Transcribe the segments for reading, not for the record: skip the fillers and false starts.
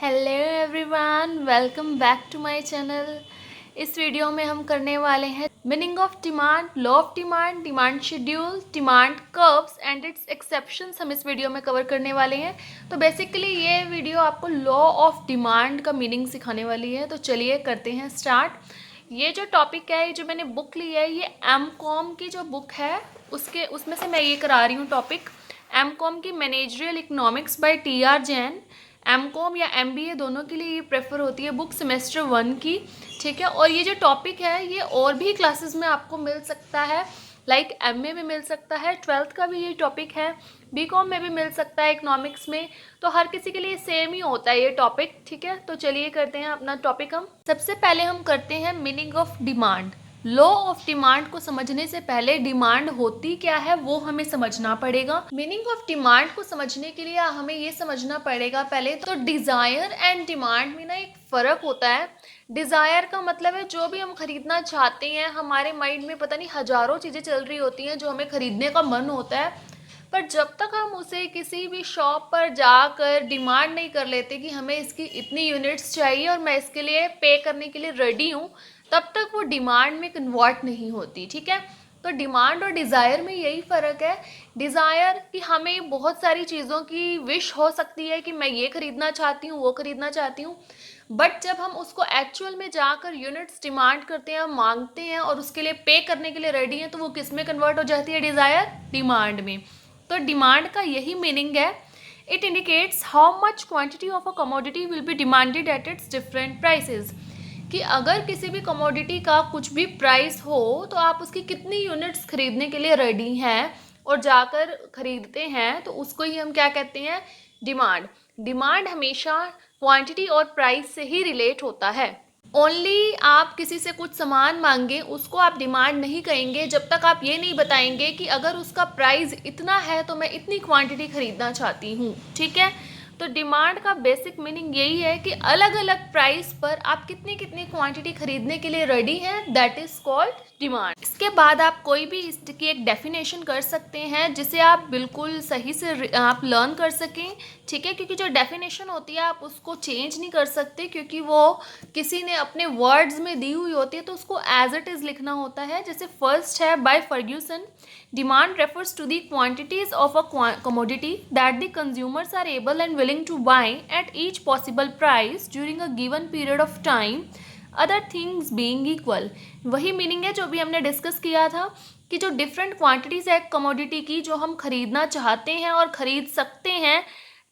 Hello everyone, welcome back to my channel. इस video में हम करने वाले हैं meaning of demand, law of demand, demand schedule, demand curves and its exceptions हम इस वीडियो में कवर करने वाले हैं। तो बेसिकली ये वीडियो आपको लॉ ऑफ डिमांड का मीनिंग सिखाने वाली है। तो चलिए करते हैं स्टार्ट। ये जो टॉपिक है, ये जो मैंने बुक ली है, ये एमकॉम की जो बुक है उसमें से मैं ये करा रही हूँ टॉपिक। एमकॉम की managerial economics by T R. Jain. MCom या एमबीए दोनों के लिए ये प्रेफर होती है बुक सेमेस्टर 1 की, ठीक है। और ये जो टॉपिक है ये और भी क्लासेस में आपको मिल सकता है, लाइक एमए में मिल सकता है, 12th का भी ये टॉपिक है, बीकॉम में भी मिल सकता है इकोनॉमिक्स में। तो हर किसी के लिए सेम ही होता है ये टॉपिक, ठीक है। तो चलिए करते हैं अपना टॉपिक। हम सबसे पहले हम करते हैं meaning of demand. Law of demand को समझने से पहले डिमांड होती क्या है वो हमें समझना पड़ेगा। मीनिंग ऑफ डिमांड को समझने के लिए हमें ये समझना पड़ेगा पहले तो डिजायर एंड डिमांड में ना एक फ़र्क होता है। डिज़ायर का मतलब है जो भी हम खरीदना चाहते हैं, हमारे माइंड में पता नहीं हज़ारों चीज़ें चल रही होती हैं जो हमें खरीदने का मन होता है, पर जब तक हम उसे किसी भी शॉप पर जाकर डिमांड नहीं कर लेते कि हमें इसकी इतनी यूनिट्स चाहिए और मैं इसके लिए पे करने के लिए रेडी हूँ, तब तक वो डिमांड में कन्वर्ट नहीं होती, ठीक है। तो डिमांड और डिज़ायर में यही फ़र्क है। डिज़ायर कि हमें बहुत सारी चीज़ों की विश हो सकती है कि मैं ये खरीदना चाहती हूँ, वो खरीदना चाहती हूँ, बट जब हम उसको एक्चुअल में जाकर यूनिट्स डिमांड करते हैं, मांगते हैं और उसके लिए पे करने के लिए रेडी हैं, तो वो किस में कन्वर्ट हो जाती है? डिज़ायर, डिमांड में। तो डिमांड का यही मीनिंग है। It indicates how much quantity of a commodity will be demanded at its different prices. कि अगर किसी भी कमोडिटी का कुछ भी प्राइस हो तो आप उसकी कितनी यूनिट्स खरीदने के लिए रेडी हैं और जाकर खरीदते हैं, तो उसको ही हम क्या कहते हैं? डिमांड। डिमांड हमेशा क्वांटिटी और प्राइस से ही रिलेट होता है। ओनली आप किसी से कुछ सामान मांगे उसको आप डिमांड नहीं कहेंगे जब तक आप ये नहीं बताएंगे कि अगर उसका प्राइस इतना है तो मैं इतनी क्वांटिटी खरीदना चाहती हूँ, ठीक है। तो डिमांड का बेसिक मीनिंग यही है कि अलग अलग प्राइस पर आप कितनी कितनी क्वांटिटी खरीदने के लिए रेडी हैं, दैट इज कॉल्ड डिमांड। इसके बाद आप कोई भी इसकी एक डेफिनेशन कर सकते हैं जिसे आप बिल्कुल सही से आप लर्न कर सकें, ठीक है। क्योंकि जो डेफिनेशन होती है आप उसको चेंज नहीं कर सकते, क्योंकि वो किसी ने अपने वर्ड्स में दी हुई होती है, तो उसको एज इट इज़ लिखना होता है। जैसे फर्स्ट है by Ferguson, demand refers to the quantities of a commodity that the consumers are able and willing to buy at each possible price during a given period of time, other things being equal. वही meaning है जो भी हमने discuss किया था कि जो different quantities है कमोडिटी की जो हम खरीदना चाहते हैं और खरीद सकते हैं,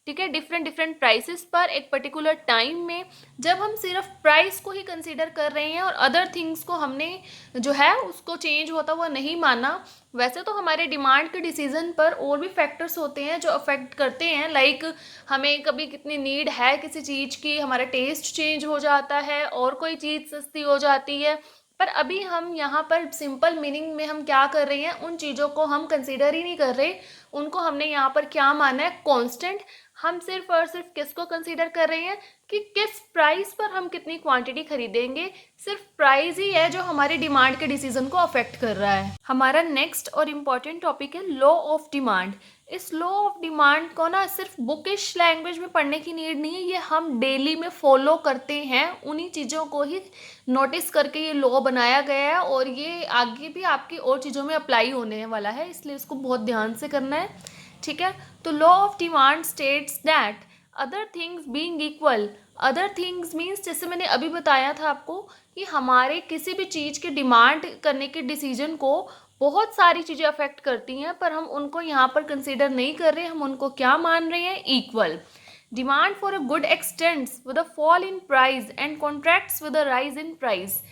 ठीक है, डिफरेंट डिफरेंट प्राइसेस पर एक पर्टिकुलर टाइम में, जब हम सिर्फ प्राइस को ही कंसीडर कर रहे हैं और अदर थिंग्स को हमने जो है उसको चेंज होता हुआ नहीं माना। वैसे तो हमारे डिमांड के डिसीजन पर और भी फैक्टर्स होते हैं जो अफेक्ट करते हैं, लाइक हमें कभी कितनी नीड है किसी चीज़ की, हमारा टेस्ट चेंज हो जाता है और कोई चीज़ सस्ती हो जाती है। पर अभी हम यहाँ पर सिंपल मीनिंग में हम क्या कर रहे हैं, उन चीज़ों को हम कंसीडर ही नहीं कर रहे, उनको हमने यहाँ पर क्या माना है? कांस्टेंट। हम सिर्फ और सिर्फ किसको कंसीडर कर रहे हैं कि किस प्राइस पर हम कितनी क्वांटिटी खरीदेंगे। सिर्फ प्राइस ही है जो हमारी डिमांड के डिसीजन को अफेक्ट कर रहा है। हमारा नेक्स्ट और इम्पॉर्टेंट टॉपिक है लॉ ऑफ डिमांड। इस लॉ ऑफ डिमांड को ना सिर्फ बुकिश लैंग्वेज में पढ़ने की नीड नहीं है, ये हम डेली में फॉलो करते हैं, उन्हीं चीज़ों को ही नोटिस करके ये लॉ बनाया गया है और ये आगे भी आपकी और चीज़ों में अप्लाई होने वाला है, इसलिए इसको बहुत ध्यान से करना है, ठीक है। तो law of demand states that other things being equal. Other things means जैसे मैंने अभी बताया था आपको कि हमारे किसी भी चीज़ के डिमांड करने के डिसीजन को बहुत सारी चीज़ें अफेक्ट करती हैं, पर हम उनको यहाँ पर कंसीडर नहीं कर रहे, हम उनको क्या मान रहे हैं? Equal. Demand for a good x tends with a fall in price and contracts with a rise in price.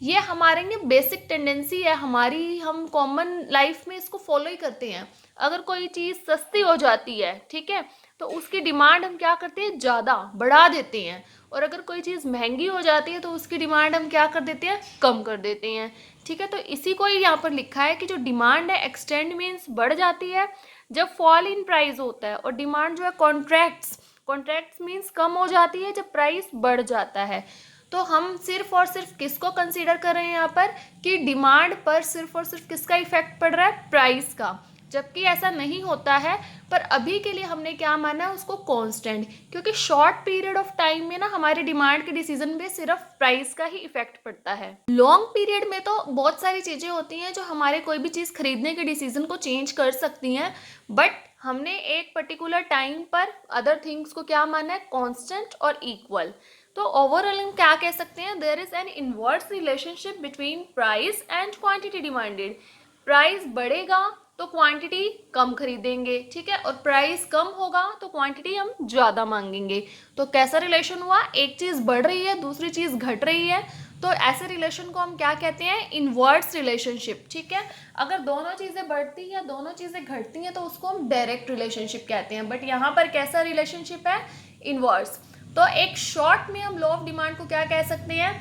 ये हमारे लिए बेसिक टेंडेंसी है हमारी, हम कॉमन लाइफ में इसको फॉलो ही करते हैं। अगर कोई चीज़ सस्ती हो जाती है, ठीक है, तो उसकी डिमांड हम क्या करते हैं? ज़्यादा बढ़ा देते हैं। और अगर कोई चीज़ महंगी हो जाती है तो उसकी डिमांड हम क्या कर देते हैं? कम कर देते हैं, ठीक है। तो इसी को ही यहाँ पर लिखा है कि जो डिमांड है एक्सटेंड मीन्स बढ़ जाती है जब फॉल इन प्राइस होता है, और डिमांड जो है कॉन्ट्रैक्ट्स, कॉन्ट्रैक्ट्स मीन्स कम हो जाती है जब प्राइस बढ़ जाता है। तो हम सिर्फ और सिर्फ किसको कंसीडर कर रहे हैं यहाँ पर कि डिमांड पर सिर्फ और सिर्फ किसका इफेक्ट पड़ रहा है? प्राइस का। जबकि ऐसा नहीं होता है। पर अभी के लिए हमने क्या माना है उसको कांस्टेंट, क्योंकि शॉर्ट पीरियड ऑफ टाइम में ना हमारे डिमांड के डिसीजन पे सिर्फ प्राइस का ही इफेक्ट पड़ता है। लॉन्ग पीरियड में तो बहुत सारी चीज़ें होती हैं जो हमारे कोई भी चीज़ खरीदने के डिसीजन को चेंज कर सकती हैं, बट हमने एक पर्टिकुलर टाइम पर अदर थिंग्स को क्या माना है, कांस्टेंट और इक्वल। तो ओवरऑल हम क्या कह सकते हैं, there is an inverse relationship between price and quantity demanded. Price बढ़ेगा तो क्वांटिटी कम खरीदेंगे, ठीक है, और प्राइस कम होगा तो क्वांटिटी हम ज़्यादा मांगेंगे। तो कैसा रिलेशन हुआ, एक चीज़ बढ़ रही है दूसरी चीज़ घट रही है, तो ऐसे रिलेशन को हम क्या कहते हैं, इनवर्स रिलेशनशिप, ठीक है। अगर दोनों चीज़ें बढ़ती हैं दोनों चीज़ें घटती हैं तो उसको हम डायरेक्ट रिलेशनशिप कहते हैं, बट यहाँ पर कैसा रिलेशनशिप है, इनवर्स। तो एक शॉर्ट में हम लॉ ऑफ डिमांड को क्या कह सकते हैं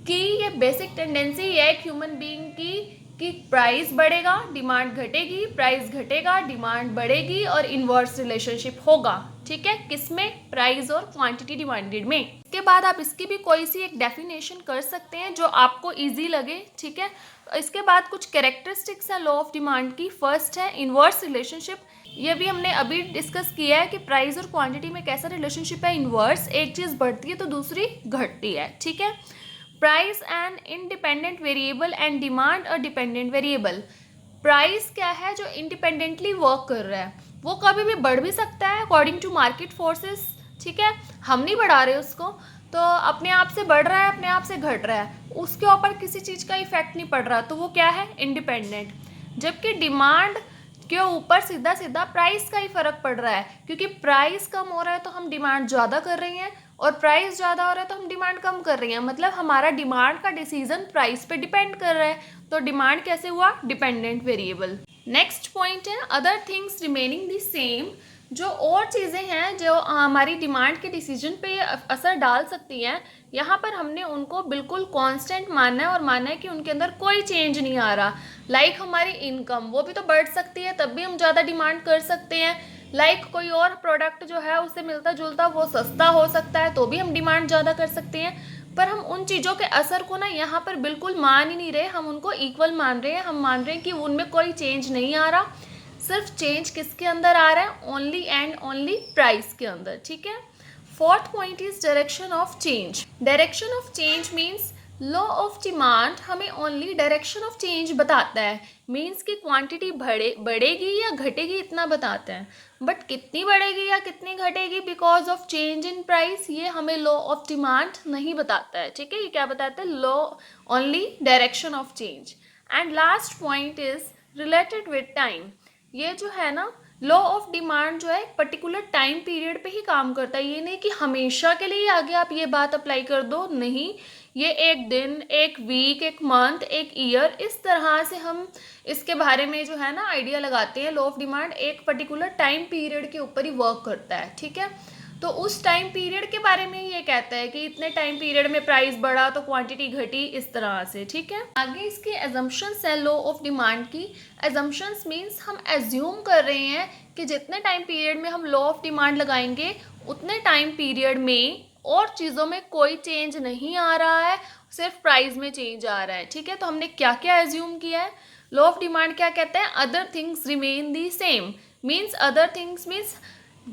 कि ये बेसिक टेंडेंसी है एक ह्यूमन बीइंग की कि प्राइस बढ़ेगा डिमांड घटेगी, प्राइस घटेगा डिमांड बढ़ेगी, और इनवर्स रिलेशनशिप होगा, ठीक है, किसमें, प्राइस और क्वांटिटी डिमांडेड में। इसके बाद आप इसकी भी कोई सी एक डेफिनेशन कर सकते हैं जो आपको इजी लगे, ठीक है। इसके बाद कुछ कैरेक्टरिस्टिक्स हैं लॉ ऑफ डिमांड की। फर्स्ट है इनवर्स रिलेशनशिप, ये भी हमने अभी डिस्कस किया है कि प्राइस और क्वांटिटी में कैसा रिलेशनशिप है, इनवर्स, एक चीज़ बढ़ती है तो दूसरी घटती है, ठीक है। Price an independent variable and demand a dependent variable. Price क्या है, जो इंडिपेंडेंटली वर्क कर रहा है, वो कभी भी बढ़ भी सकता है अकॉर्डिंग टू मार्केट फोर्सेस, ठीक है, हम नहीं बढ़ा रहे उसको, तो अपने आप से बढ़ रहा है अपने आप से घट रहा है, उसके ऊपर किसी चीज़ का इफेक्ट नहीं पड़ रहा, तो वो क्या है, इंडिपेंडेंट। जबकि डिमांड के ऊपर सीधा सीधा प्राइस का ही फर्क पड़ रहा है, क्योंकि प्राइस कम हो रहा है तो हम डिमांड ज़्यादा कर रहे हैं, और प्राइस ज़्यादा हो रहा है तो हम डिमांड कम कर रहे हैं, मतलब हमारा डिमांड का डिसीजन प्राइस पे डिपेंड कर रहा है, तो डिमांड कैसे हुआ, डिपेंडेंट वेरिएबल। नेक्स्ट पॉइंट है other things remaining the same. जो और चीज़ें हैं जो हमारी डिमांड के डिसीजन पे असर डाल सकती हैं, यहाँ पर हमने उनको बिल्कुल कांस्टेंट मानना है और मानना है कि उनके अंदर कोई चेंज नहीं आ रहा। लाइक हमारी इनकम, वो भी तो बढ़ सकती है तब भी हम ज़्यादा डिमांड कर सकते हैं। लाइक कोई और प्रोडक्ट जो है उससे मिलता जुलता वो सस्ता हो सकता है तो भी हम डिमांड ज़्यादा कर सकते हैं। पर हम उन चीज़ों के असर को ना यहाँ पर बिल्कुल मान ही नहीं रहे, हम उनको इक्वल मान रहे हैं। हम मान रहे हैं कि उनमें कोई चेंज नहीं आ रहा, सिर्फ चेंज किसके अंदर आ रहा है, ओनली एंड ओनली प्राइस के अंदर, ठीक है। Fourth point is direction of change. Direction of change means law of demand हमें ओनली डायरेक्शन ऑफ चेंज बताता है, मीन्स कि क्वांटिटी बढ़ेगी या घटेगी इतना बताता है, बट कितनी बढ़ेगी या कितनी घटेगी because of change in price ये हमें लॉ ऑफ डिमांड नहीं बताता है, ठीक है। ये क्या बताता है, law only direction of change. And last point is related with time. ये जो है ना लॉ ऑफ डिमांड जो है एक पर्टिकुलर टाइम पीरियड पे ही काम करता है, ये नहीं कि हमेशा के लिए आगे आप ये बात अप्लाई कर दो, नहीं, ये एक दिन, एक वीक, एक मंथ, एक ईयर, इस तरह से हम इसके बारे में जो है ना आइडिया लगाते हैं। लॉ ऑफ डिमांड एक पर्टिकुलर टाइम पीरियड के ऊपर ही वर्क करता है, ठीक है। तो उस टाइम पीरियड के बारे में ये कहता है कि इतने टाइम पीरियड में प्राइस बढ़ा तो क्वांटिटी घटी, इस तरह से, ठीक है। आगे इसकी एजम्पशंस है लॉ ऑफ डिमांड की। एजम्पशंस मीन्स हम एज्यूम कर रहे हैं कि जितने टाइम पीरियड में हम लॉ ऑफ डिमांड लगाएंगे उतने टाइम पीरियड में और चीज़ों में कोई चेंज नहीं आ रहा है, सिर्फ प्राइस में चेंज आ रहा है, ठीक है। तो हमने क्या क्या एज्यूम किया है, लॉ ऑफ डिमांड क्या कहते हैं, other things remain the same. Means other things means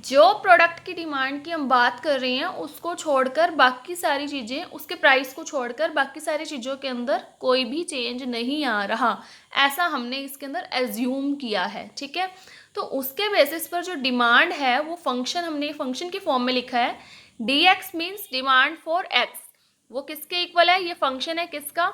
जो प्रोडक्ट की डिमांड की हम बात कर रहे हैं उसको छोड़कर बाकी सारी चीज़ें, उसके प्राइस को छोड़कर बाकी सारी चीज़ों के अंदर कोई भी चेंज नहीं आ रहा, ऐसा हमने इसके अंदर एज्यूम किया है, ठीक है। तो उसके बेसिस पर जो डिमांड है वो फंक्शन, हमने फंक्शन के फॉर्म में लिखा है, dx means demand for x, वो किसके इक्वल है, ये फंक्शन है किसका,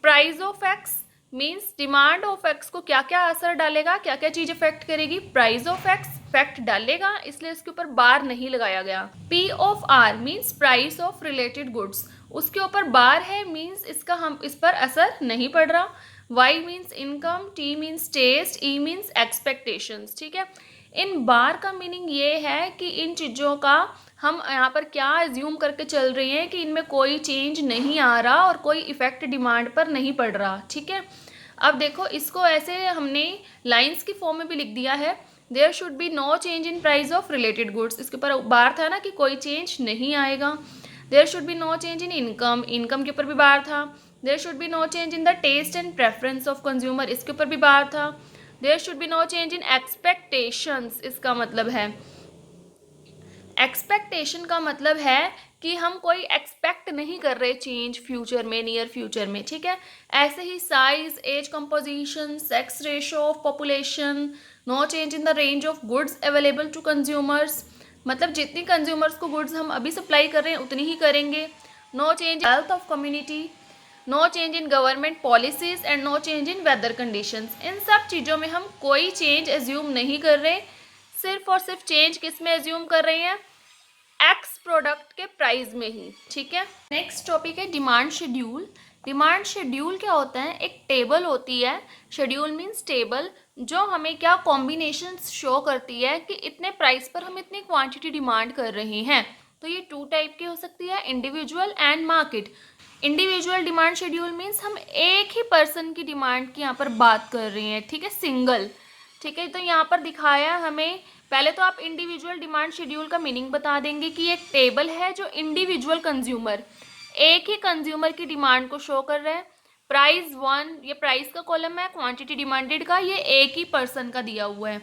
price of x, means demand of x को क्या क्या असर डालेगा, क्या क्या चीज़ इफेक्ट करेगी, प्राइस ऑफ x इफेक्ट डालेगा, इसलिए इसके ऊपर बार नहीं लगाया गया। p of r means price of related goods, उसके ऊपर बार है, मीन्स इसका हम इस पर असर नहीं पड़ रहा। y means income, t means test, e means expectations, ठीक है। इन बार का मीनिंग ये है कि इन चीज़ों का हम यहाँ पर क्या एज्यूम करके चल रहे हैं कि इनमें कोई चेंज नहीं आ रहा और कोई इफेक्ट डिमांड पर नहीं पड़ रहा, ठीक है। अब देखो इसको ऐसे हमने लाइंस की फॉर्म में भी लिख दिया है, there should be no change in price of related goods, इसके ऊपर बार था ना कि कोई चेंज नहीं आएगा। There should be no change in income, income के ऊपर भी बार था। There should be no change in the taste and preference of consumer, इसके ऊपर भी बार था। There should be no change in expectations, इसका मतलब है, एक्सपेक्टेशन का मतलब है कि हम कोई एक्सपेक्ट नहीं कर रहे चेंज फ्यूचर में, नियर फ्यूचर में, ठीक है। ऐसे ही size, age composition, sex ratio of population, no change in the range of goods available to consumers, मतलब जितनी कंज्यूमर्स को गुड्स हम अभी सप्लाई कर रहे हैं उतनी ही करेंगे। No change in health of community, no change in government policies and no change in weather conditions. इन सब चीज़ों में हम कोई चेंज एज्यूम नहीं कर रहे, सिर्फ और सिर्फ चेंज किस में एज्यूम कर रहे हैं, एक्स प्रोडक्ट के प्राइस में ही, ठीक है। नेक्स्ट टॉपिक है डिमांड शेड्यूल। डिमांड शेड्यूल क्या होता है, एक टेबल होती है, शेड्यूल मीन्स टेबल, जो हमें क्या कॉम्बिनेशन शो करती है कि इतने प्राइस पर हम इतनी क्वांटिटी डिमांड कर रहे हैं। तो ये 2 टाइप की हो सकती है, individual and market. Individual demand schedule means हम एक ही पर्सन की डिमांड की यहाँ पर बात कर रहे हैं, ठीक है, सिंगल, ठीक है। तो यहाँ पर दिखाया हमें, पहले तो आप इंडिविजुअल डिमांड शेड्यूल का मीनिंग बता देंगे कि एक टेबल है जो इंडिविजुअल कंज्यूमर, एक ही कंज्यूमर की डिमांड को शो कर रहा है। प्राइस 1, ये प्राइस का कॉलम है, क्वांटिटी डिमांडेड का, ये एक ही पर्सन का दिया हुआ है।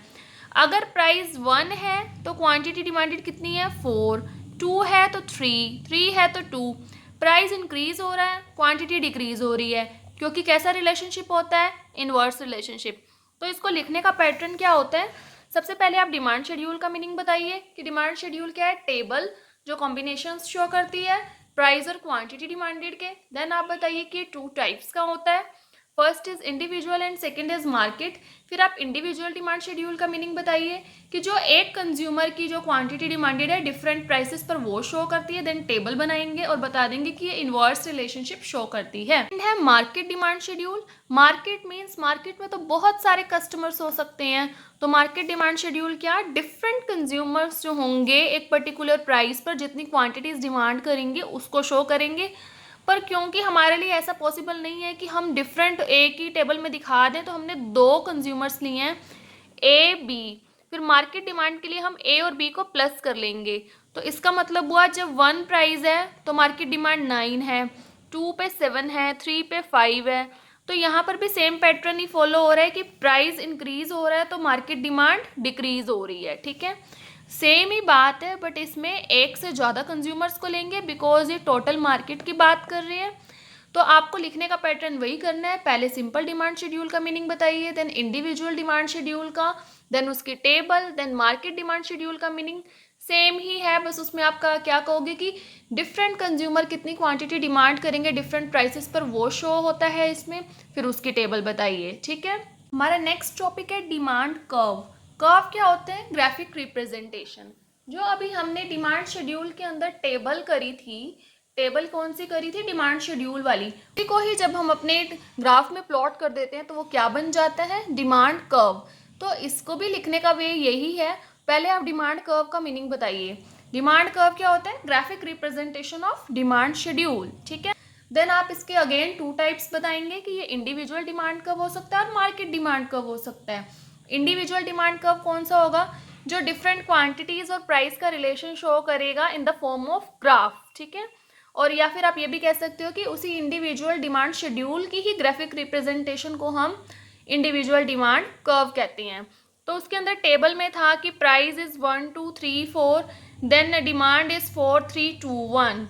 अगर प्राइस 1 है तो क्वांटिटी डिमांडेड कितनी है, 4, 2 है तो 3, 3 है तो 2। प्राइस इंक्रीज हो रहा है, क्वांटिटी डिक्रीज हो रही है, क्योंकि कैसा रिलेशनशिप होता है, इनवर्स रिलेशनशिप। तो इसको लिखने का पैटर्न क्या होता है, सबसे पहले आप डिमांड शेड्यूल का मीनिंग बताइए कि डिमांड शेड्यूल क्या है, टेबल जो कॉम्बिनेशंस शो करती है प्राइस और क्वांटिटी डिमांडेड के। देन आप बताइए कि 2 टाइप्स का होता है, first is individual and second is market. फिर आप इंडिविजुअल डिमांड शेड्यूल का मीनिंग बताइए कि जो एक कंज्यूमर की जो क्वांटिटी डिमांडेड है डिफरेंट प्राइसेस पर वो शो करती है। देन टेबल बनाएंगे और बता देंगे कि ये इनवर्स रिलेशनशिप शो करती है। Market demand schedule. Market means market में तो बहुत सारे कस्टमर्स हो सकते हैं, तो मार्केट डिमांड शेड्यूल क्या, डिफरेंट कंज्यूमर्स जो होंगे एक पर्टिकुलर प्राइस पर जितनी क्वांटिटीज डिमांड करेंगे उसको शो करेंगे। पर क्योंकि हमारे लिए ऐसा पॉसिबल नहीं है कि हम डिफरेंट एक ही टेबल में दिखा दें, तो हमने 2 कंज्यूमर्स लिए हैं, ए बी, फिर मार्केट डिमांड के लिए हम ए और बी को प्लस कर लेंगे। तो इसका मतलब हुआ जब 1 प्राइस है तो मार्केट डिमांड 9 है, 2 पे 7 है, 3 पे 5 है। तो यहाँ पर भी सेम पैटर्न ही फॉलो हो रहा है कि प्राइस इंक्रीज हो रहा है तो मार्केट डिमांड डिक्रीज हो रही है, ठीक है। सेम ही बात है, बट इसमें एक से ज़्यादा कंज्यूमर्स को लेंगे बिकॉज ये टोटल मार्केट की बात कर रही है। तो आपको लिखने का पैटर्न वही करना है, पहले सिंपल डिमांड शेड्यूल का मीनिंग बताइए, देन इंडिविजुअल डिमांड शेड्यूल का, देन उसकी table, then market demand schedule का मीनिंग सेम ही है, बस उसमें आपका क्या कहोगे कि डिफरेंट कंज्यूमर कितनी क्वांटिटी डिमांड करेंगे डिफरेंट प्राइसेस पर वो शो होता है इसमें, फिर उसकी टेबल बताइए, ठीक है। हमारा नेक्स्ट टॉपिक है डिमांड कर्व। कर्व क्या होते हैं, ग्राफिक रिप्रेजेंटेशन। जो अभी हमने डिमांड शेड्यूल के अंदर टेबल करी थी, टेबल कौन सी करी थी, डिमांड शेड्यूल वाली, इसी को ही जब हम अपने ग्राफ में प्लॉट कर देते हैं तो वो क्या बन जाता है, डिमांड कर्व। तो इसको भी लिखने का वे यही है, पहले आप डिमांड कर्व का मीनिंग बताइए। डिमांड कर्व क्या होता है, graphic representation of demand schedule, ठीक है। देन आप इसके अगेन 2 टाइप्स बताएंगे कि ये इंडिविजुअल डिमांड कर्व हो सकता है और मार्केट डिमांड कर्व हो सकता है। इंडिविजुअल डिमांड कर्व कौन सा होगा, जो डिफरेंट क्वांटिटीज और प्राइस का रिलेशन शो करेगा in the form of graph, ठीक है। और या फिर आप ये भी कह सकते हो कि उसी इंडिविजुअल डिमांड शेड्यूल की ही ग्राफिक रिप्रेजेंटेशन को हम इंडिविजुअल डिमांड कर्व कहते हैं। तो उसके अंदर टेबल में था कि price is 1 2 3 4, then demand is 4 3 2 1।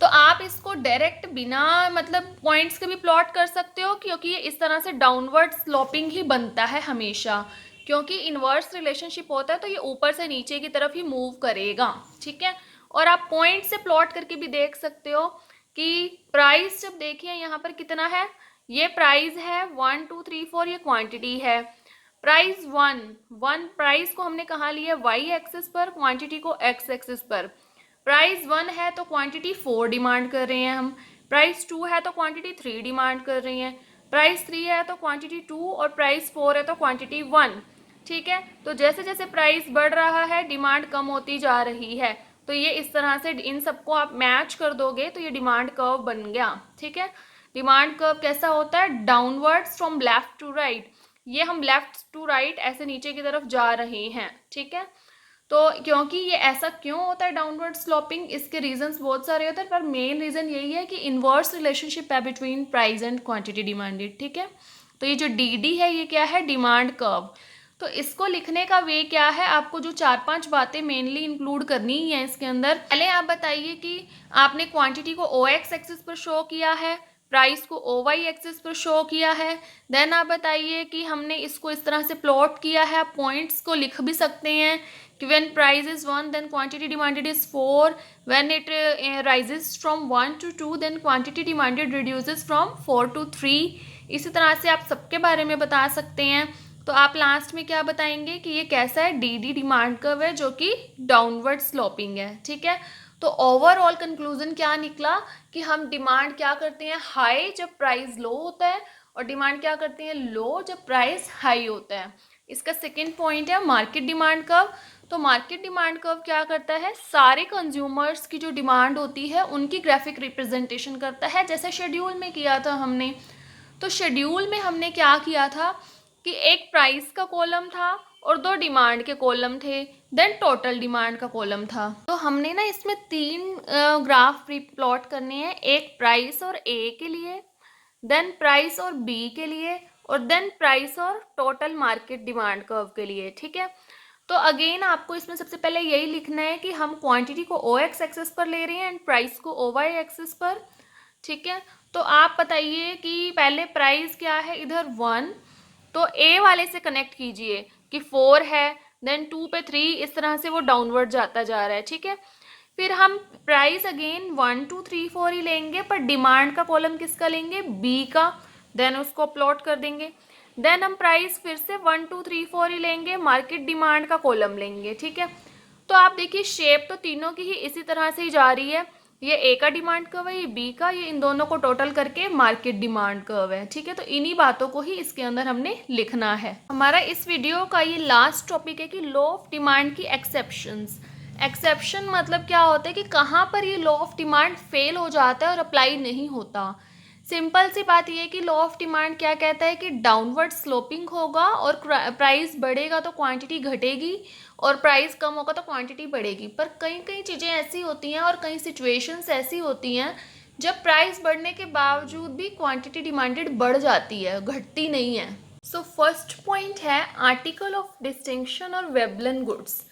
तो आप इसको डायरेक्ट बिना मतलब पॉइंट्स के भी प्लॉट कर सकते हो, क्योंकि ये इस तरह से डाउनवर्ड स्लोपिंग ही बनता है हमेशा, क्योंकि इनवर्स रिलेशनशिप होता है तो ये ऊपर से नीचे की तरफ ही मूव करेगा, ठीक है। और आप पॉइंट से प्लॉट करके भी देख सकते हो कि प्राइस जब देखिए यहाँ पर कितना है, ये प्राइस है 1 2 3 4, ये क्वांटिटी है। प्राइस 1 प्राइस को हमने कहाँ लिया, वाई एक्सिस पर, क्वांटिटी को एक्स एक्सिस पर। प्राइस 1 है तो क्वांटिटी 4 डिमांड कर रहे हैं हम, प्राइस 2 है तो क्वांटिटी 3 डिमांड कर रही हैं, प्राइस 3 है तो क्वांटिटी 2 और प्राइस 4 है तो क्वांटिटी 1, ठीक है। तो जैसे जैसे प्राइस बढ़ रहा है डिमांड कम होती जा रही है, तो ये इस तरह से इन सबको आप मैच कर दोगे तो ये डिमांड कर्व बन गया, ठीक है। डिमांड कर्व कैसा होता है, downwards from left to right, ये हम लेफ्ट टू राइट ऐसे नीचे की तरफ जा रहे हैं, ठीक है। तो क्योंकि ये ऐसा क्यों होता है डाउनवर्ड स्लोपिंग, इसके रीजंस बहुत सारे होते हैं, पर मेन रीजन यही है कि इनवर्स रिलेशनशिप है between price and quantity demanded, ठीक है। तो ये जो डी है ये क्या है, डिमांड कर्व। तो इसको लिखने का वे क्या है, आपको जो 4-5 बातें मेनली इंक्लूड करनी ही है इसके अंदर। पहले आप बताइए कि आपने क्वांटिटी को ओ एक्स एक्सिस पर शो किया है, प्राइस को ओ वाई एक्सिस पर शो किया है। देन आप बताइए कि हमने इसको इस तरह से प्लॉट किया है, आप पॉइंट्स को लिख भी सकते हैं कि when price is 1 then quantity demanded is 4, when it rises from 1 to 2 then quantity demanded reduces from 4 to 3। इसी तरह से आप सबके बारे में बता सकते हैं। तो आप लास्ट में क्या बताएंगे कि ये कैसा है, डी डिमांड कर्व है जो कि डाउनवर्ड स्लोपिंग है। ठीक है, तो ओवरऑल कंक्लूजन क्या निकला कि हम डिमांड क्या करते हैं, हाई जब प्राइस लो होता है, और डिमांड क्या करते हैं, लो जब प्राइस हाई होता है। इसका सेकेंड पॉइंट है मार्केट डिमांड कर्व। तो मार्केट डिमांड कर्व क्या करता है, सारे कंज्यूमर्स की जो डिमांड होती है उनकी ग्राफिक रिप्रेजेंटेशन करता है, जैसे शेड्यूल में किया था हमने। तो शेड्यूल में हमने क्या किया था कि एक प्राइस का कॉलम था और 2 डिमांड के कॉलम थे, देन टोटल डिमांड का कॉलम था। तो हमने ना इसमें 3 ग्राफ प्लॉट करने हैं, एक प्राइस और ए के लिए, देन प्राइस और बी के लिए, और देन प्राइस और टोटल मार्केट डिमांड कर्व के लिए। ठीक है, तो अगेन आपको इसमें सबसे पहले यही लिखना है कि हम क्वांटिटी को ओ एक्स एक्सिस पर ले रहे हैं एंड प्राइस को ओ वाई एक्सिस पर। ठीक है, तो आप बताइए कि पहले प्राइस क्या है इधर 1, तो ए वाले से कनेक्ट कीजिए कि 4 है, देन 2 पे 3, इस तरह से वो डाउनवर्ड जाता जा रहा है। ठीक है, फिर हम प्राइस अगेन 1 2 3 4 ही लेंगे, पर डिमांड का कॉलम किसका लेंगे, बी का, देन उसको प्लॉट कर देंगे। देन हम प्राइस फिर से 1 2 3 4 ही लेंगे, मार्केट डिमांड का कॉलम लेंगे। ठीक है, तो आप देखिए शेप तो तीनों की ही इसी तरह से ही जा रही है, ये ए का डिमांड कर्व है, ये बी का, ये इन दोनों को टोटल करके मार्केट डिमांड कर्व है। ठीक है, तो इन्हीं बातों को ही इसके अंदर हमने लिखना है। हमारा इस वीडियो का ये लास्ट टॉपिक है कि लॉ ऑफ डिमांड की एक्सेप्शंस। एक्सेप्शन मतलब क्या होता है कि कहाँ पर ये लॉ ऑफ डिमांड फेल हो जाता है और अप्लाई नहीं होता। सिंपल सी बात ये है कि लॉ ऑफ डिमांड क्या कहता है कि डाउनवर्ड स्लोपिंग होगा, और प्राइस बढ़ेगा तो क्वांटिटी घटेगी, और प्राइस कम होगा तो क्वांटिटी बढ़ेगी। पर कई कई चीज़ें ऐसी होती हैं और कई सिचुएशंस ऐसी होती हैं जब प्राइस बढ़ने के बावजूद भी क्वांटिटी डिमांडेड बढ़ जाती है, घटती नहीं है। सो फर्स्ट पॉइंट है आर्टिकल ऑफ डिस्टिंक्शन और वेबलन गुड्स।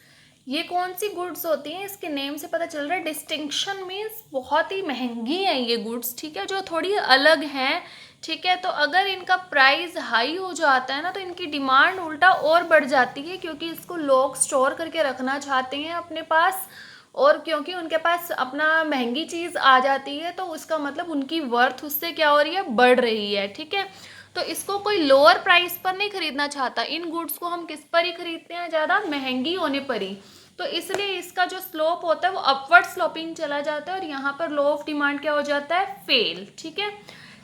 ये कौन सी गुड्स होती हैं, इसके नेम से पता चल रहा है। डिस्टिंक्शन मीन्स बहुत ही महंगी हैं ये गुड्स, ठीक है, जो थोड़ी अलग हैं। ठीक है, तो अगर इनका प्राइस हाई हो जाता है ना तो इनकी डिमांड उल्टा और बढ़ जाती है, क्योंकि इसको लोग स्टोर करके रखना चाहते हैं अपने पास, और क्योंकि उनके पास अपना महंगी चीज़ आ जाती है तो उसका मतलब उनकी वर्थ उससे क्या हो रही है, बढ़ रही है। ठीक है, तो इसको कोई लोअर प्राइस पर नहीं खरीदना चाहता, इन गुड्स को हम किस पर ही खरीदते हैं, ज़्यादा महंगी होने पर ही। तो इसलिए इसका जो स्लोप होता है वो अपवर्ड स्लोपिंग चला जाता है, और यहाँ पर लॉ ऑफ डिमांड क्या हो जाता है, फेल। ठीक है,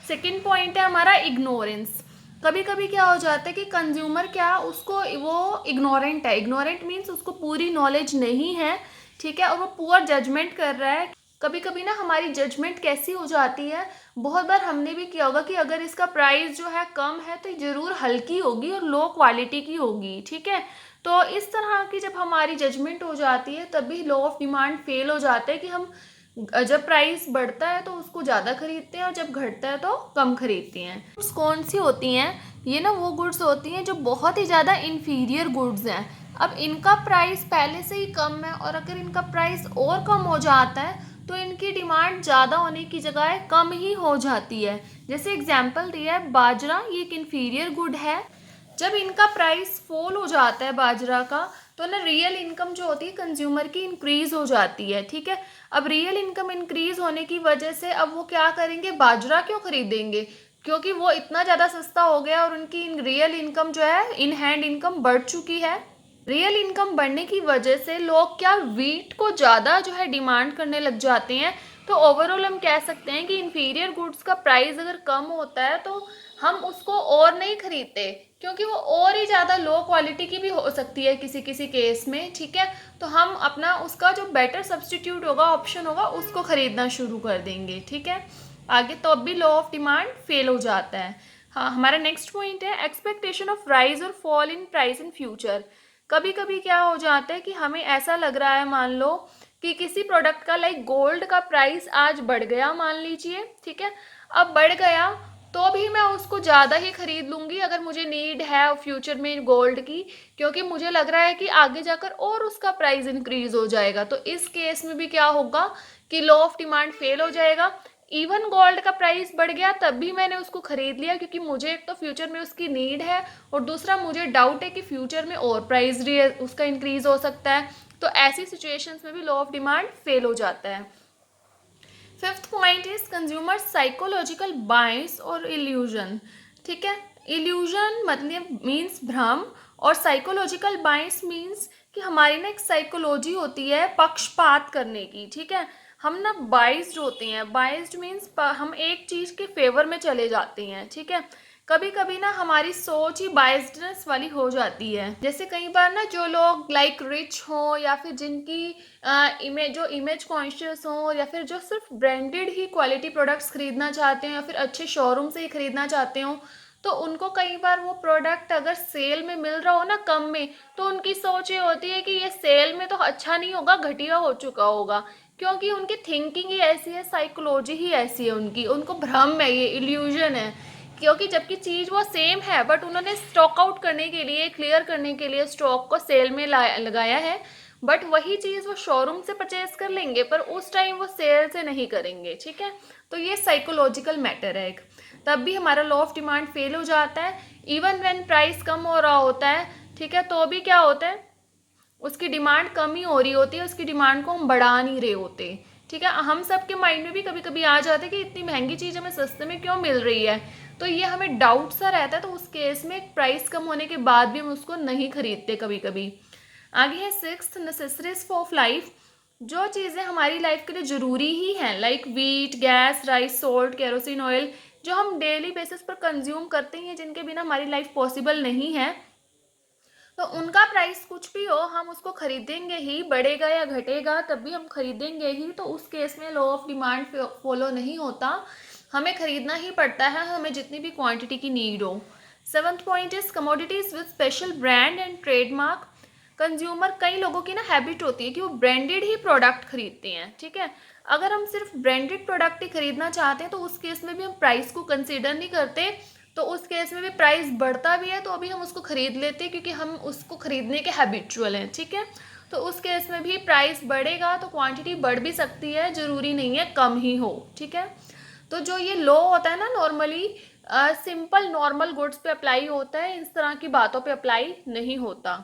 सेकेंड पॉइंट है हमारा इग्नोरेंस। कभी कभी क्या हो जाता है कि कंज्यूमर क्या, उसको वो इग्नोरेंट है, इग्नोरेंट मीन्स उसको पूरी नॉलेज नहीं है। ठीक है, और वो पुअर जजमेंट कर रहा है। कभी कभी ना हमारी जजमेंट कैसी हो जाती है, बहुत बार हमने भी किया होगा कि अगर इसका प्राइस जो है कम है तो ज़रूर हल्की होगी और लो क्वालिटी की होगी। ठीक है, तो इस तरह की जब हमारी जजमेंट हो जाती है तभी लॉ ऑफ डिमांड फेल हो जाता है कि हम जब प्राइस बढ़ता है तो उसको ज़्यादा खरीदते हैं और जब घटता है तो कम खरीदते हैं। गुड्स कौन सी होती हैं, ये ना वो गुड्स होती हैं जो बहुत ही ज़्यादा इन्फीरियर गुड्स हैं। अब इनका प्राइस पहले से ही कम है, और अगर इनका प्राइस और कम हो जाता है तो इनकी डिमांड ज़्यादा होने की जगह कम ही हो जाती है। जैसे एग्जाम्पल दिया है बाजरा, ये एक इन्फीरियर गुड है। जब इनका प्राइस फॉल हो जाता है बाजरा का, तो ना रियल इनकम जो होती है कंज्यूमर की इंक्रीज हो जाती है। ठीक है, अब रियल इनकम इंक्रीज होने की वजह से अब वो क्या करेंगे, बाजरा क्यों खरीदेंगे, क्योंकि वो इतना ज़्यादा सस्ता हो गया और उनकी रियल इनकम जो है, इन हैंड इनकम बढ़ चुकी है। रियल इनकम बढ़ने की वजह से लोग क्या, व्हीट को ज़्यादा जो है डिमांड करने लग जाते हैं। तो ओवरऑल हम कह सकते हैं कि इन्फीरियर गुड्स का प्राइस अगर कम होता है तो हम उसको और नहीं खरीदते, क्योंकि वो और ही ज़्यादा लो क्वालिटी की भी हो सकती है किसी किसी केस में। ठीक है, तो हम अपना उसका जो बेटर सब्सटीट्यूट होगा, ऑप्शन होगा, उसको खरीदना शुरू कर देंगे। ठीक है, आगे तो अब भी लॉ ऑफ डिमांड फेल हो जाता है। हाँ, हमारा नेक्स्ट पॉइंट है एक्सपेक्टेशन ऑफ राइज और fall in price in future. कभी कभी क्या हो जाता है कि हमें ऐसा लग रहा है, मान लो कि किसी प्रोडक्ट का लाइक गोल्ड का प्राइस आज बढ़ गया मान लीजिए। ठीक है, अब बढ़ गया तो भी मैं उसको ज़्यादा ही खरीद लूँगी अगर मुझे नीड है फ्यूचर में गोल्ड की, क्योंकि मुझे लग रहा है कि आगे जाकर और उसका प्राइस इंक्रीज हो जाएगा। तो इस केस में भी क्या होगा कि लॉ ऑफ डिमांड फेल हो जाएगा। इवन गोल्ड का प्राइस बढ़ गया तब भी मैंने उसको खरीद लिया, क्योंकि मुझे एक तो फ्यूचर में उसकी नीड है और दूसरा मुझे डाउट है कि फ्यूचर में और प्राइस उसका इंक्रीज हो सकता है। तो ऐसी सिचुएशंस में भी लॉ ऑफ डिमांड फेल हो जाता है। Fifth point is consumer psychological bias और इल्यूजन। ठीक है, इल्यूजन मतलब मीन्स भ्रम और साइकोलॉजिकल बायस मीन्स कि हमारी ना एक साइकोलॉजी होती है पक्षपात करने की। ठीक है, हम ना बाइस्ड होते हैं। बाइस्ड मीन्स हम एक चीज़ के फेवर में चले जाते हैं। ठीक है, कभी कभी ना हमारी सोच ही बाइस्डनेस वाली हो जाती है। जैसे कई बार ना जो लोग लाइक रिच हो या फिर जिनकी इमेज कॉन्शियस हो या फिर जो सिर्फ ब्रांडेड ही क्वालिटी प्रोडक्ट्स खरीदना चाहते हो या फिर अच्छे शोरूम से ही खरीदना चाहते हो, तो उनको कई बार वो प्रोडक्ट अगर सेल में मिल रहा हो ना कम में, तो उनकी सोच ये होती है कि ये सेल में तो अच्छा नहीं होगा, घटिया हो चुका होगा, क्योंकि उनकी थिंकिंग ही ऐसी है, साइकोलॉजी ही ऐसी है उनकी, उनको भ्रम है, ये इल्यूजन है। क्योंकि जबकि चीज़ वो सेम है बट उन्होंने स्टॉक आउट करने के लिए, क्लियर करने के लिए स्टॉक को सेल में लगाया है, बट वही चीज़ वो शोरूम से परचेज कर लेंगे पर उस टाइम वो सेल से नहीं करेंगे। ठीक है, तो ये साइकोलॉजिकल मैटर है एक। तब भी हमारा लॉ ऑफ डिमांड फेल हो जाता है। इवन व्हेन प्राइस कम हो रहा होता है, ठीक है, तो भी क्या होता है, उसकी डिमांड कम ही हो रही होती है, उसकी डिमांड को हम बढ़ा नहीं रहे होते। ठीक है, हम सब के माइंड में भी कभी कभी आ जाता है कि इतनी महंगी चीज़ हमें सस्ते में क्यों मिल रही है, तो ये हमें डाउट सा रहता है। तो उस केस में प्राइस कम होने के बाद भी हम उसको नहीं खरीदते कभी कभी। आगे है सिक्स्थ, नेसेसरीज ऑफ लाइफ। जो चीज़ें हमारी लाइफ के लिए ज़रूरी ही हैं like wheat, gas, rice, salt, kerosene oil, जो हम डेली बेसिस पर कंज्यूम करते हैं, जिनके बिना हमारी लाइफ पॉसिबल नहीं है, तो उनका प्राइस कुछ भी हो हम उसको खरीदेंगे ही, बढ़ेगा या घटेगा तब भी हम खरीदेंगे ही। तो उस केस में लॉ ऑफ डिमांड फॉलो नहीं होता, हमें खरीदना ही पड़ता है, हमें जितनी भी क्वांटिटी की नीड हो। Seventh point is commodities with special brand and trademark. Consumer, कई लोगों की ना हैबिट होती है कि वो ब्रांडेड ही प्रोडक्ट खरीदते हैं। ठीक है, अगर हम सिर्फ ब्रांडेड प्रोडक्ट ही खरीदना चाहते हैं तो उस केस में भी हम प्राइस को कंसीडर नहीं करते, तो उस केस में भी प्राइस बढ़ता भी है तो अभी हम उसको खरीद लेते हैं क्योंकि हम उसको खरीदने के हैबिचुअल हैं। ठीक है, तो उस केस में भी प्राइस बढ़ेगा तो क्वांटिटी बढ़ भी सकती है, ज़रूरी नहीं है कम ही हो। ठीक है, तो जो ये लॉ होता है ना नॉर्मली सिंपल नॉर्मल गुड्स पे अप्लाई होता है, इस तरह की बातों पे अप्लाई नहीं होता।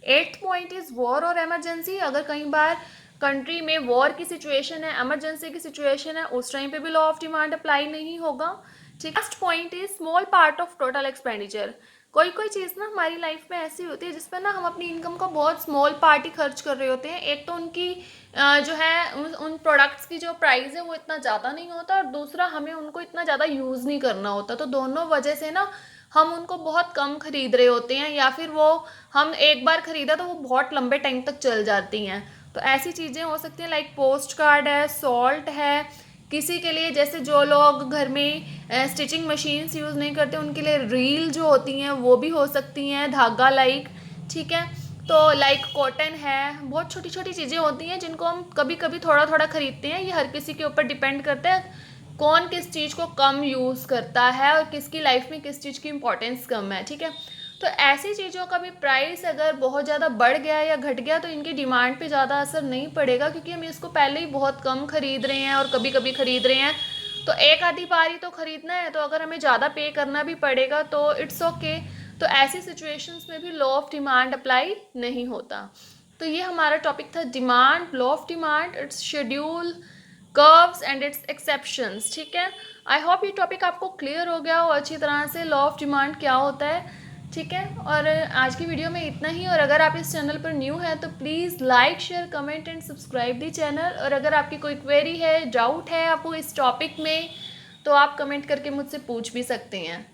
एट्थ पॉइंट इज वॉर और इमरजेंसी। अगर कई बार कंट्री में वॉर की सिचुएशन है, इमरजेंसी की सिचुएशन है, उस टाइम पे भी लॉ ऑफ डिमांड अप्लाई नहीं होगा। ठीक, last point is small part of total expenditure. कोई कोई चीज़ ना हमारी लाइफ में ऐसी होती है जिसपे ना हम अपनी इनकम का बहुत स्मॉल पार्ट ही खर्च कर रहे होते हैं। एक तो उनकी जो है उन प्रोडक्ट्स की जो प्राइस है वो इतना ज़्यादा नहीं होता और दूसरा हमें उनको इतना ज़्यादा यूज़ नहीं करना होता, तो दोनों वजह से ना हम उनको बहुत कम खरीद रहे होते हैं, या फिर वो हम एक बार खरीदा तो वो बहुत लंबे टाइम तक चल जाती हैं। तो ऐसी चीज़ें हो सकती हैं लाइक पोस्ट कार्ड है, सॉल्ट है, किसी के लिए जैसे जो लोग घर में स्टिचिंग मशीन्स यूज़ नहीं करते उनके लिए रील जो होती हैं वो भी हो सकती हैं, धागा लाइक। ठीक है, तो लाइक कॉटन है, बहुत छोटी छोटी चीज़ें होती हैं जिनको हम कभी कभी थोड़ा थोड़ा खरीदते हैं। ये हर किसी के ऊपर डिपेंड करता है कौन किस चीज़ को कम यूज़ करता है और किसकी लाइफ में किस चीज़ की इम्पोर्टेंस कम है। ठीक है, तो ऐसी चीज़ों का भी प्राइस अगर बहुत ज़्यादा बढ़ गया या घट गया तो इनकी डिमांड पे ज़्यादा असर नहीं पड़ेगा, क्योंकि हम इसको पहले ही बहुत कम खरीद रहे हैं और कभी कभी खरीद रहे हैं, तो एक आधी बारी तो खरीदना है, तो अगर हमें ज़्यादा पे करना भी पड़ेगा तो इट्स ओके। तो ऐसी सिचुएशंस में भी लॉ ऑफ डिमांड अप्लाई नहीं होता। तो ये हमारा टॉपिक था demand, law of demand, it's schedule, curves and its exceptions. ठीक है, आई होप ये टॉपिक आपको क्लियर हो गया हो अच्छी तरह से, लॉ ऑफ डिमांड क्या होता है। ठीक है, और आज की वीडियो में इतना ही। और अगर आप इस चैनल पर न्यू हैं तो please like, share, comment and subscribe the channel. और अगर आपकी कोई क्वेरी है, डाउट है आपको इस टॉपिक में, तो आप कमेंट करके मुझसे पूछ भी सकते हैं।